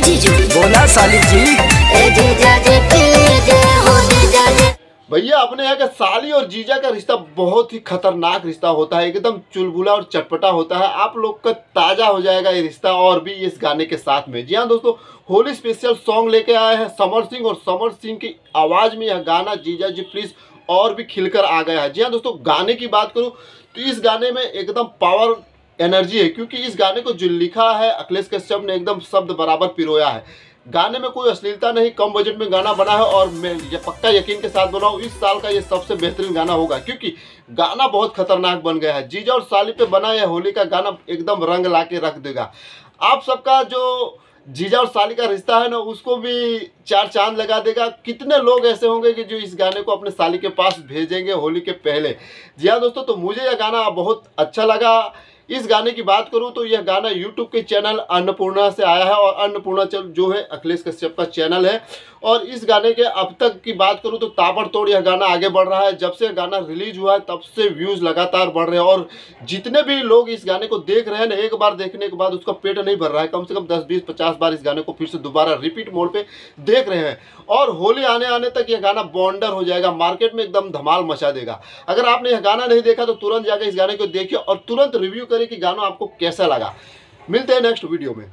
जीजू बोला साली जी। ए जीजा जी प्लीज हो जीजा जी। भैया अपने यहाँ का साली और जीजा का रिश्ता बहुत ही खतरनाक रिश्ता होता है, एकदम चुलबुला और चटपटा होता है। आप लोग का ताज़ा हो जाएगा ये रिश्ता और भी इस गाने के साथ में। जी हाँ दोस्तों, होली स्पेशल सॉन्ग लेके आए हैं समर सिंह, और समर सिंह की आवाज़ में यह गाना जीजा जी प्लीज़ और भी खिलकर आ गया है। जी हाँ दोस्तों, गाने की बात करूँ तो इस गाने में एकदम पावर एनर्जी है, क्योंकि इस गाने को जो लिखा है अखिलेश कश्यप ने एकदम शब्द बराबर पिरोया है। गाने में कोई अश्लीलता नहीं, कम बजट में गाना बना है, और मैं ये पक्का यकीन के साथ बनाऊँ इस साल का ये सबसे बेहतरीन गाना होगा, क्योंकि गाना बहुत खतरनाक बन गया है। जीजा और साली पे बना यह होली का गाना एकदम रंग ला के रख देगा। आप सबका जो जीजा और साली का रिश्ता है ना, उसको भी चार चांद लगा देगा। कितने लोग ऐसे होंगे कि जो इस गाने को अपने साली के पास भेजेंगे होली के पहले। जी हाँ दोस्तों, तो मुझे यह गाना बहुत अच्छा लगा। इस गाने की बात करूं तो यह गाना YouTube के चैनल अन्नपूर्णा से आया है, और अन्नपूर्णा जो है अखिलेश कश्यप का चैनल है। और इस गाने के अब तक की बात करूं तो ताबड़तोड़ यह गाना आगे बढ़ रहा है। जब से गाना रिलीज हुआ है तब से व्यूज़ लगातार बढ़ रहे हैं, और जितने भी लोग इस गाने को देख रहे हैं ना, एक बार देखने के बाद उसका पेट नहीं भर रहा है, कम से कम 10, 20, 50 बार इस गाने को फिर से दोबारा रिपीट मोड पे देख रहे हैं। और होली आने आने तक यह गाना बॉन्डर हो जाएगा, मार्केट में एकदम धमाल मचा देगा। अगर आपने यह गाना नहीं देखा तो तुरंत जाकर इस गाने को देखिए और तुरंत रिव्यू करें कि गाना आपको कैसा लगा। मिलते हैं नेक्स्ट वीडियो में।